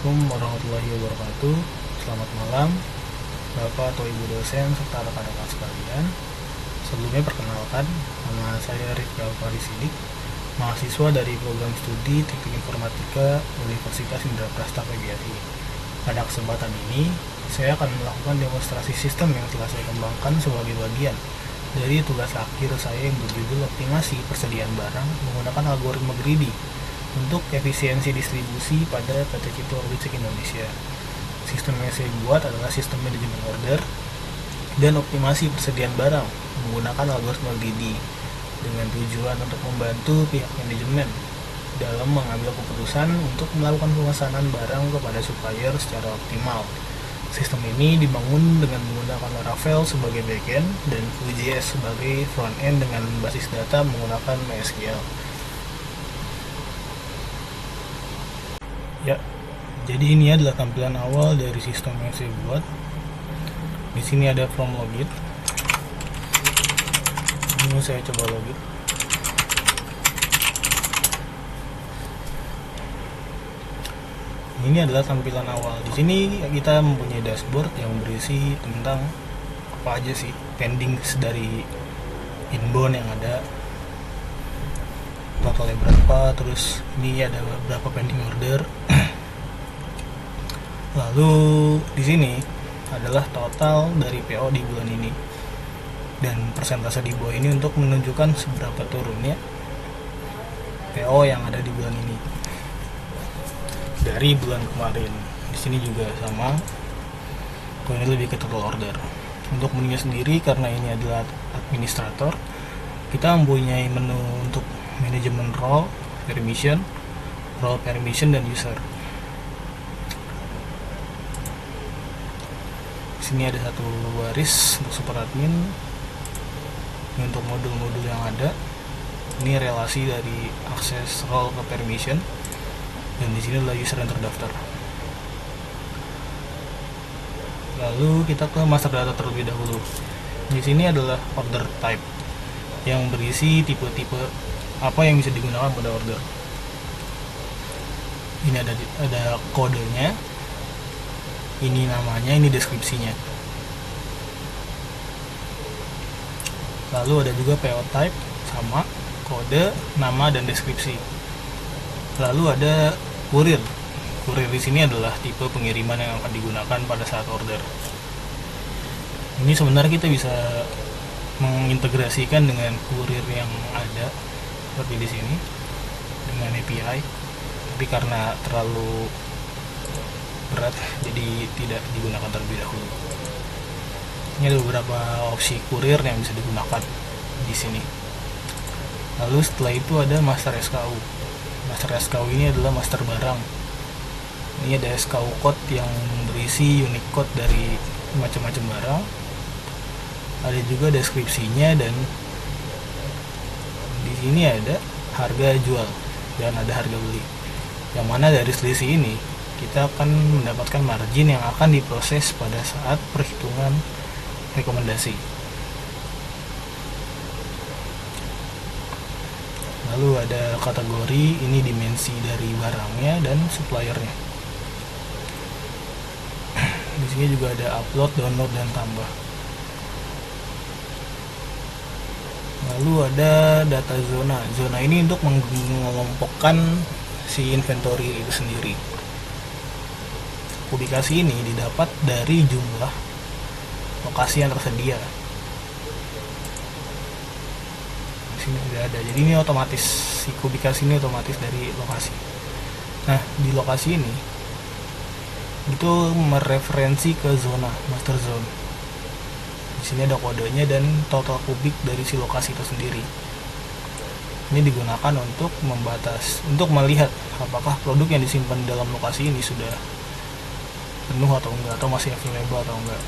Assalamualaikum warahmatullahi wabarakatuh. Selamat malam, Bapak atau Ibu dosen serta rekan-rekan sekalian. Sebelumnya perkenalkan, nama saya Rifki Alfari Sidik, mahasiswa dari program studi Teknik Informatika Universitas Indraprasta PGRI. Pada kesempatan ini, saya akan melakukan demonstrasi sistem yang telah saya kembangkan sebagai bagian dari tugas akhir saya yang berjudul optimasi persediaan barang menggunakan algoritma greedy untuk efisiensi distribusi pada PT Cipto Logistik Indonesia. Sistem yang saya buat adalah sistem manajemen order dan optimasi persediaan barang menggunakan algoritma greedy dengan tujuan untuk membantu pihak manajemen dalam mengambil keputusan untuk melakukan pemesanan barang kepada supplier secara optimal. Sistem ini dibangun dengan menggunakan Laravel sebagai backend dan Vue.js sebagai frontend dengan basis data menggunakan MySQL. Ya, jadi ini adalah tampilan awal dari sistem yang saya buat. Di sini ada from login. Ini saya coba login. Ini adalah tampilan awal. Di sini kita mempunyai dashboard yang berisi tentang apa aja sih pending dari inbound yang ada, totalnya berapa, terus ini ada berapa pending order. Lalu di sini adalah total dari PO di bulan ini dan persentase di bawah ini untuk menunjukkan seberapa turunnya PO yang ada di bulan ini dari bulan kemarin. Di sini juga sama. Kalau ini lebih ke total order. Untuk menunya sendiri, karena ini adalah administrator, kita mempunyai menu untuk manajemen role permission, dan user. Di sini ada satu baris untuk super admin. Ini untuk modul-modul yang ada. Ini relasi dari akses role ke permission. Dan di sini adalah user yang terdaftar. Lalu kita ke master data terlebih dahulu. Di sini adalah order type yang berisi tipe-tipe apa yang bisa digunakan pada order. Ini ada kodenya, ini namanya, ini deskripsinya. Lalu ada juga PO type sama kode, nama dan deskripsi. Lalu ada kurir. Kurir di sini adalah tipe pengiriman yang akan digunakan pada saat order. Ini sebenarnya kita bisa mengintegrasikan dengan kurir yang ada seperti di sini dengan API, tapi karena terlalu berat jadi tidak digunakan terlebih dahulu. Ini ada beberapa opsi kurir yang bisa digunakan di sini. Lalu setelah itu ada master SKU. Master SKU ini adalah master barang. Ini ada SKU code yang berisi unique code dari macam-macam barang. Ada juga deskripsinya dan di sini ada harga jual dan ada harga beli. Yang mana dari selisih ini kita akan mendapatkan margin yang akan diproses pada saat perhitungan rekomendasi. Lalu ada kategori, ini dimensi dari barangnya dan suppliernya. Di sini juga ada upload, download, dan tambah. Lalu ada data zona. Zona ini untuk mengelompokkan si inventory itu sendiri. Publikasi ini didapat dari jumlah lokasi yang tersedia. Sini sudah ada, jadi ini otomatis, si publikasi ini otomatis dari lokasi. Nah, di lokasi ini itu mereferensi ke zona, master zone. Di sini ada kodenya dan total kubik dari si lokasi itu sendiri. Ini digunakan untuk melihat apakah produk yang disimpan dalam lokasi ini sudah penuh atau enggak, atau masih available atau enggak.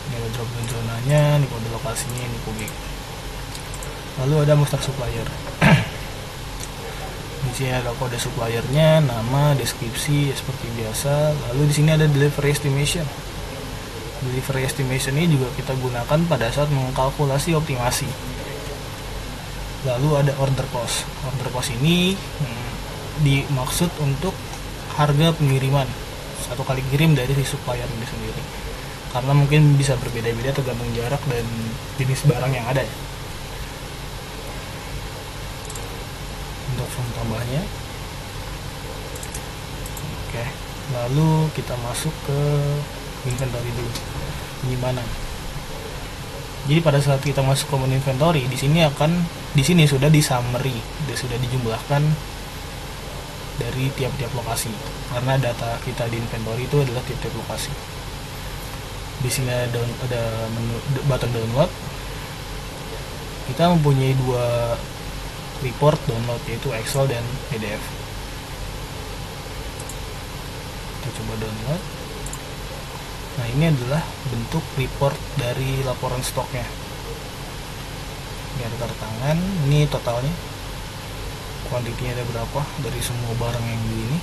Ini ada drop down zonanya, ini kode lokasinya, ini kubik. Lalu ada master supplier. Di sini ada kode suppliernya, nama, deskripsi seperti biasa. Lalu di sini ada delivery estimation. Delivery estimation ini juga kita gunakan pada saat mengkalkulasi optimasi. Lalu ada order cost. Order cost ini dimaksud untuk harga pengiriman satu kali kirim dari si supplier ini sendiri, karena mungkin bisa berbeda-beda tergantung jarak dan jenis barang yang ada ya. Untuk form tambahnya, oke, lalu kita masuk ke inventory dulu, penyimpanan. Jadi pada saat kita masuk ke menu inventory, di sini sudah di summary, sudah dijumlahkan dari tiap-tiap lokasi, karena data kita di inventory itu adalah tiap-tiap lokasi. Di sini ada menu button download. Kita mempunyai dua report download, yaitu Excel dan PDF. Kita coba download. Nah, ini adalah bentuk report dari laporan stoknya. Ini ada tanda tangan, ini totalnya, kuantitinya ada berapa dari semua barang yang di ini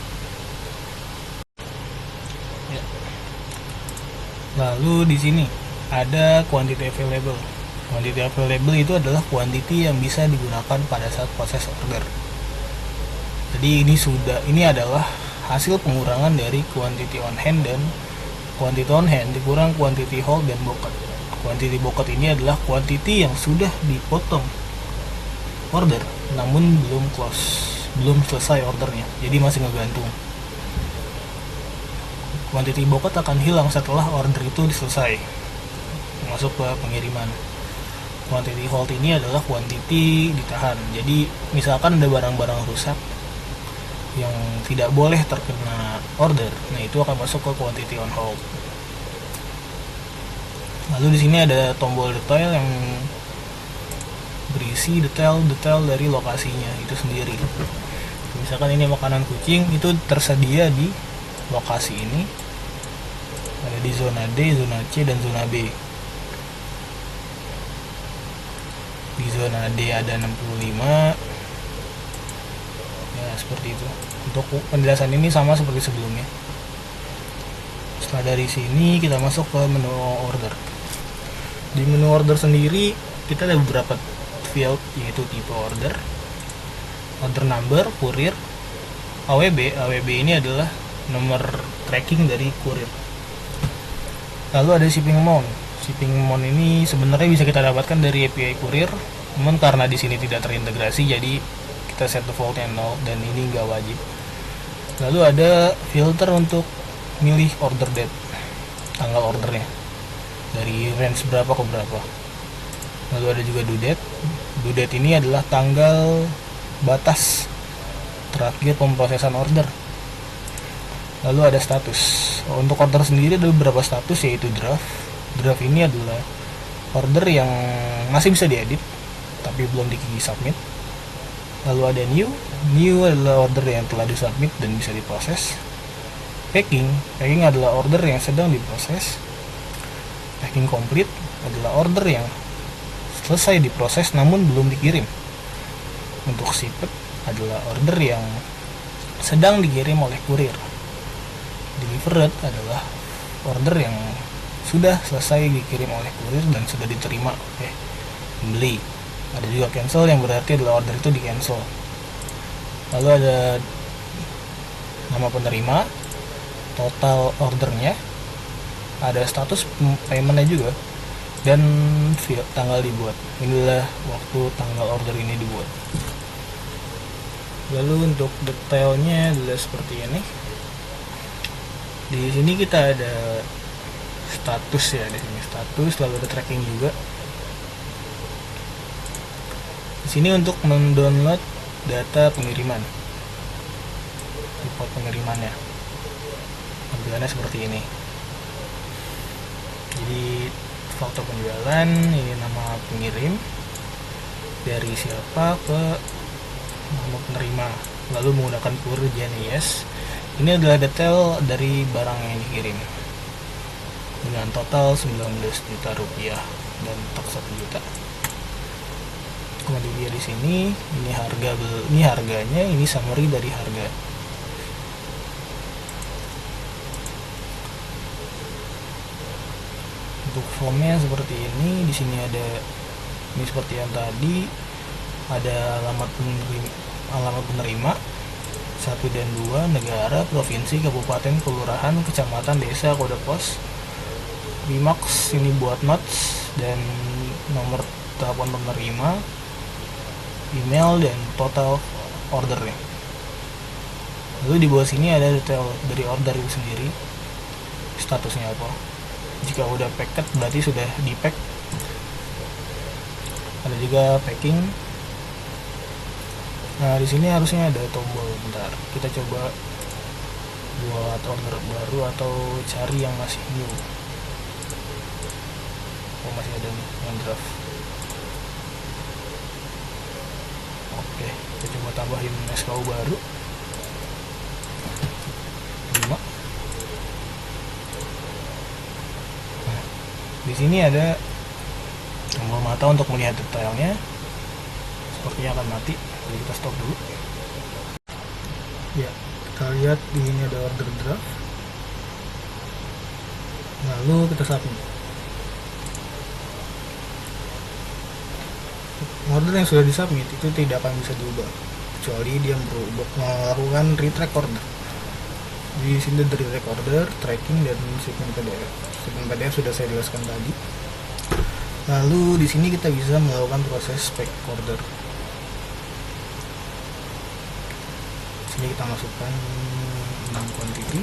ya. Lalu di sini ada quantity available. Quantity available itu adalah quantity yang bisa digunakan pada saat proses order. Jadi ini adalah hasil pengurangan dari quantity on hand, dan quantity on hand dikurang quantity hold dan bucket. Quantity bucket ini adalah quantity yang sudah dipotong order namun belum selesai ordernya, jadi masih ngegantung. Quantity bucket akan hilang setelah order itu selesai masuk ke pengiriman. Quantity hold ini adalah quantity ditahan. Jadi misalkan ada barang-barang rusak yang tidak boleh terkena order, nah itu akan masuk ke quantity on hold. Lalu di sini ada tombol detail yang berisi detail dari lokasinya itu sendiri. Misalkan ini makanan kucing, itu tersedia di lokasi ini, ada di zona D, zona C, dan zona B. Di zona D ada 65 ya, seperti itu. Untuk penjelasan ini sama seperti sebelumnya. Setelah dari sini kita masuk ke menu order. Di menu order sendiri kita ada beberapa field, yaitu tipe order number, kurir, AWB. AWB ini adalah nomor tracking dari kurir. Lalu ada shipping amount. Shipping amount ini sebenarnya bisa kita dapatkan dari API kurir, namun karena di sini tidak terintegrasi, jadi kita set defaultnya 0 dan ini nggak wajib. Lalu ada filter untuk milih order date, tanggal ordernya, dari range berapa ke berapa. Lalu ada juga due date. Due date ini adalah tanggal batas terakhir pemrosesan order. Lalu ada status. Untuk order sendiri ada beberapa status, yaitu draft. Draft ini adalah order yang masih bisa diedit tapi belum di submit. Lalu ada new. New adalah order yang telah disubmit dan bisa diproses. Packing adalah order yang sedang diproses. Packing complete adalah order yang selesai diproses namun belum dikirim. Untuk shipped adalah order yang sedang dikirim oleh kurir. Delivered adalah order yang sudah selesai dikirim oleh kurir dan sudah diterima oleh pembeli. Ada juga cancel, yang berarti adalah order itu di cancel. Lalu ada nama penerima, total ordernya, ada status paymentnya juga, dan tanggal dibuat. Inilah waktu tanggal order ini dibuat. Lalu untuk detailnya adalah seperti ini. Di sini kita ada status ya, di sini status, lalu ada tracking juga. Di sini untuk mendownload data pengiriman, report pengirimannya, tampilannya seperti ini. Jadi foto penjualan, ini nama pengirim, dari siapa ke nama penerima, lalu menggunakan kurir JNES. Ini adalah detail dari barang yang dikirim dengan total 19 juta rupiah dan tak 1 juta. Kemudian dia di sini, ini harganya, ini summary dari harga. Untuk formnya seperti ini. Di sini ada, ini seperti yang tadi, ada alamat penerima, 1 dan 2, negara, provinsi, kabupaten, kelurahan, kecamatan, desa, kode pos. Bimax ini buat notes dan nomor telepon penerima, email, dan total ordernya. Lalu di bawah sini ada detail dari order itu sendiri, statusnya apa. Jika udah packet berarti sudah di pack. Ada juga packing. Nah, di sini harusnya ada tombol. Bentar, kita coba buat order baru atau cari yang masih new. Oh, masih ada nih yang draft. Oke, kita coba tambahin SKU baru 5. Nah, di sini ada tombol mata untuk melihat detailnya. Sepertinya akan mati, jadi kita stop dulu. Ya, kita lihat di sini ada order draft. Lalu kita submit. Order yang sudah disubmit itu tidak akan bisa diubah kecuali dia melakukan retract order. Di sini ada retract order, tracking, dan shipment PDF. Shipment PDF sudah saya jelaskan tadi. Lalu di sini kita bisa melakukan proses pack order. Sini kita masukkan 6 quantity.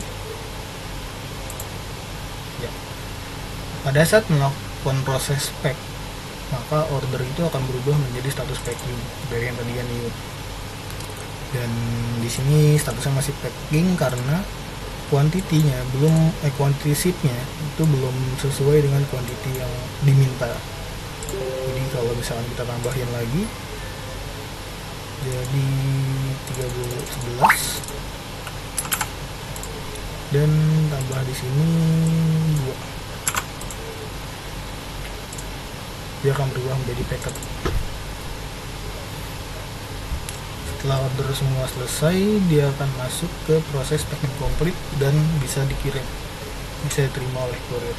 Ya. Pada saat melakukan proses pack, maka order itu akan berubah menjadi status packing dari yang tadinya new. Dan di sini statusnya masih packing karena kuantitinya quantity shipnya itu belum sesuai dengan kuantiti yang diminta. Jadi kalau misalnya kita tambahin lagi jadi 11 dan tambah di sini 2, dia akan berubah menjadi packet. Setelah order semua selesai, dia akan masuk ke proses packing complete dan bisa dikirim, bisa diterima oleh kurir.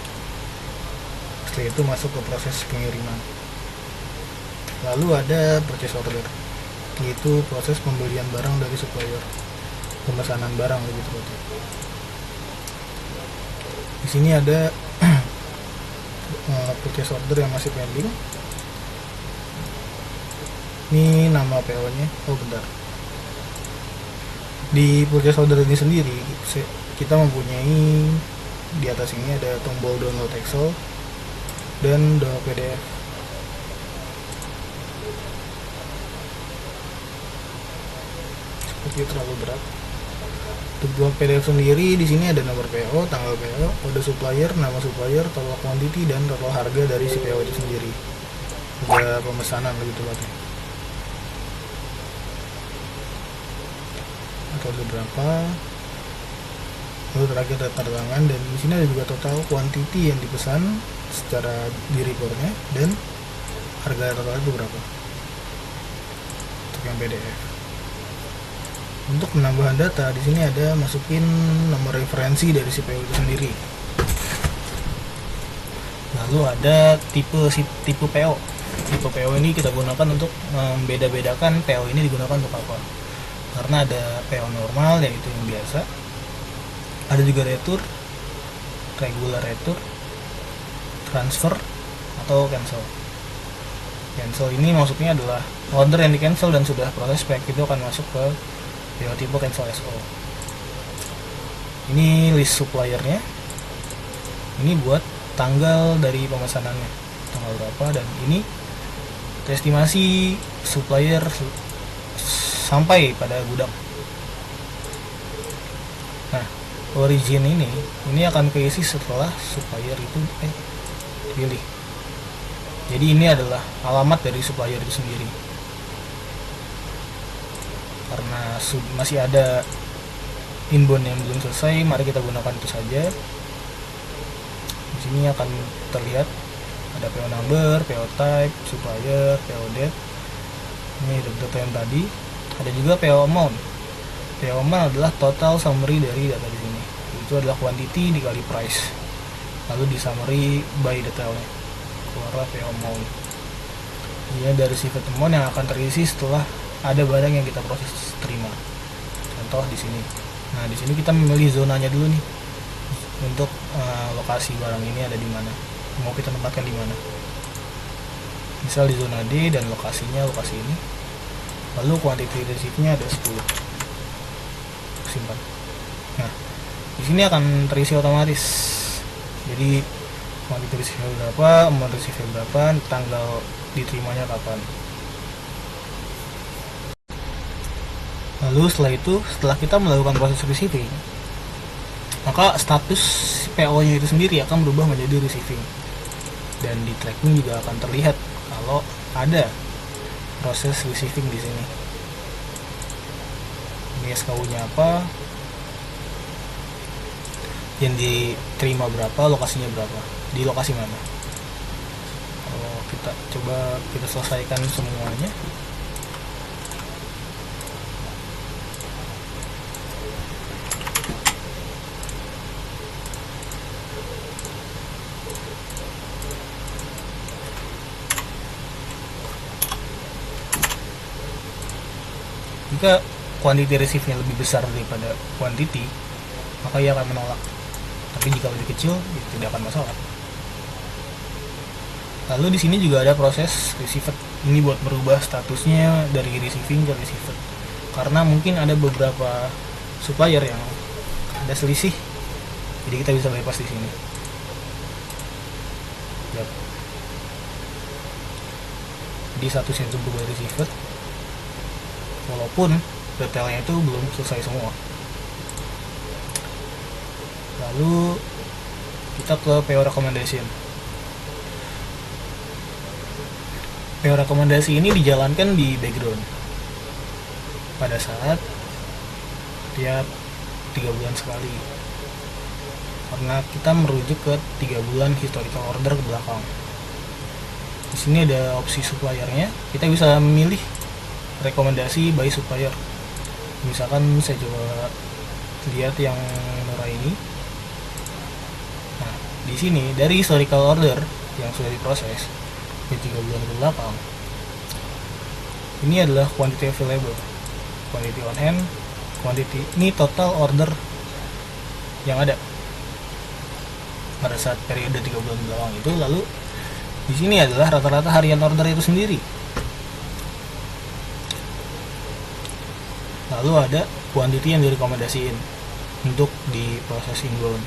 Setelah itu masuk ke proses pengiriman. Lalu ada purchase order, yaitu proses pembelian barang dari supplier, pemesanan barang lebih tepatnya. Di sini ada purchase order yang masih pending. Ini nama PO nya. Oh bentar, di purchase order ini sendiri kita mempunyai di atas ini ada tombol download Excel dan download PDF. Seperti terlalu berat. Untuk download PDF sendiri di sini ada nomor PO, tanggal PO, kode supplier, nama supplier, total quantity, dan total harga dari si PO itu sendiri. Ada pemesanan lebih tepatnya. Atau ada berapa? Lalu terakhir data tangan, dan di sini ada juga total quantity yang dipesan secara di reportnya dan harga total itu berapa untuk yang PDF. Untuk penambahan data di sini ada masukin nomor referensi dari si PO itu sendiri. Lalu ada tipe PO. Tipe PO ini kita gunakan untuk membeda-bedakan PO ini digunakan untuk apa. Karena ada PO normal yaitu yang biasa. Ada juga retur, regular retur, transfer, atau cancel. Cancel ini maksudnya adalah order yang di cancel dan sudah proses pack itu akan masuk ke PO tipe cancel SO. Ini list suppliernya. Ini buat tanggal dari pemesanannya, tanggal berapa, dan ini estimasi supplier sampai pada gudang. Nah, origin ini akan keisi setelah supplier itu dipilih. Jadi ini adalah alamat dari supplier itu sendiri. Karena masih ada inbound yang belum selesai, mari kita gunakan itu saja. Di sini akan terlihat ada PO number, PO type, supplier, PO date. Ini data yang tadi. Ada juga PO amount. PO amount adalah total summary dari data di sini. Itu adalah quantity dikali price. Lalu di summary by detailnya. Keluarlah PO amount. Ini dari received amount yang akan terisi setelah ada barang yang kita proses terima. contoh di sini. Nah, di sini kita memilih zonanya dulu nih untuk lokasi barang ini ada di mana, mau kita tempatkan di mana. Misal di zona D dan lokasinya lokasi ini. Lalu quantity receive-nya ada 10. Simpan. Nah, di sini akan terisi otomatis. Jadi quantity receive berapa, amount receive berapa, tanggal diterimanya kapan. Lalu setelah kita melakukan proses receiving, maka status PO-nya itu sendiri akan berubah menjadi receiving. Dan di tracking juga akan terlihat kalau ada proses receiving di sini. Ini SKU-nya apa, yang diterima berapa, lokasinya berapa, di lokasi mana. Kalau kita coba kita selesaikan semuanya. Jika quantity receive-nya lebih besar daripada quantity, maka ia akan menolak. Tapi jika lebih kecil, ya tidak akan masalah. Lalu di sini juga ada proses received. Ini buat merubah statusnya dari receiving ke received. Karena mungkin ada beberapa supplier yang ada selisih, jadi kita bisa bypass di sini. Yap. Jadi statusnya itu berubah received, walaupun detailnya itu belum selesai semua. Lalu kita ke PO recommendation. PO rekomendasi ini dijalankan di background pada saat tiap 3 bulan sekali, karena kita merujuk ke 3 bulan historical order ke belakang. Di sini ada opsi suppliernya, kita bisa memilih rekomendasi by supplier. Misalkan saya coba lihat yang murah ini. Nah, di sini dari historical order yang sudah diproses di 3 bulan ke belakang, ini adalah quantity available, quantity on hand, quantity ini total order yang ada pada saat periode 3 bulan ke belakang itu. Lalu di sini adalah rata-rata harian order itu sendiri. Lalu ada quantity yang direkomendasiin untuk di proses inbound.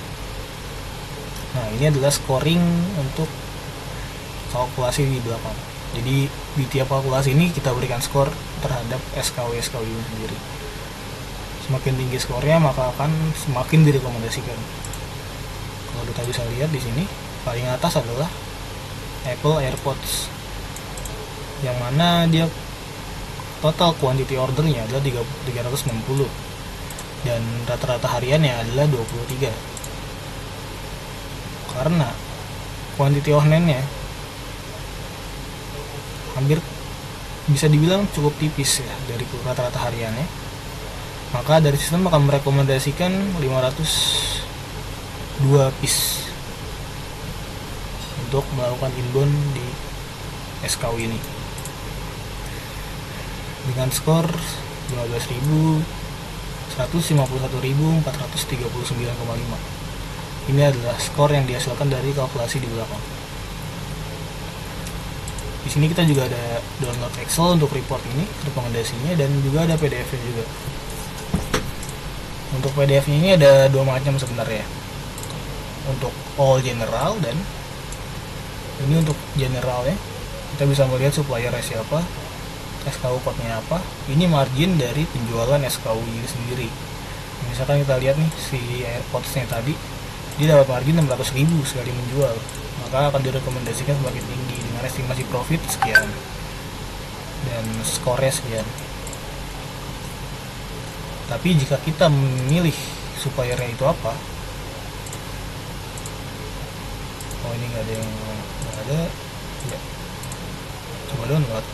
Nah, ini adalah scoring untuk kalkulasi di belakang. Jadi di tiap kalkulasi ini kita berikan skor terhadap SKW ini sendiri. Semakin tinggi skornya maka akan semakin direkomendasikan. Kalau kita bisa lihat di sini paling atas adalah Apple AirPods, yang mana dia total quantity ordernya adalah 360 dan rata-rata hariannya adalah 23. Karena quantity on hand-nya hampir bisa dibilang cukup tipis ya dari rata-rata hariannya, maka dari sistem akan merekomendasikan 502 piece untuk melakukan inbound di SKU ini dengan skor 15.151.439,5. Ini adalah skor yang dihasilkan dari kalkulasi di belakang. Di sini kita juga ada download Excel untuk report ini, rekomendasinya, dan juga ada PDF-nya juga. Untuk PDF-nya ini ada 2 macam sebenarnya. Untuk all general, dan ini untuk generalnya kita bisa melihat suppliernya siapa, SKU code-nya apa. Ini margin dari penjualan SKU ini sendiri. Misalkan kita lihat nih si AirPods-nya tadi, dia dapat margin 600.000 sekali menjual, maka akan direkomendasikan semakin tinggi dengan estimasi profit sekian dan skornya sekian. Tapi jika kita memilih suppliernya itu apa, oh ini nggak ada ya, coba download,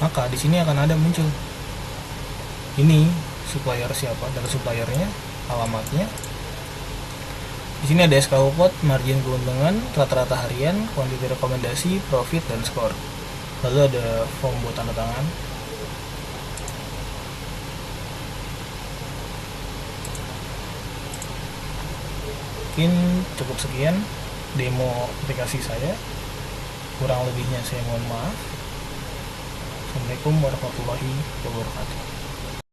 maka di sini akan ada muncul ini supplier siapa, data suppliernya, alamatnya. Di sini ada SKU code, margin keuntungan, rata-rata harian, quantity rekomendasi, profit, dan skor. Lalu ada form buat tanda tangan. Mungkin cukup sekian demo aplikasi saya, kurang lebihnya saya mohon maaf. Assalamualaikum warahmatullahi wabarakatuh.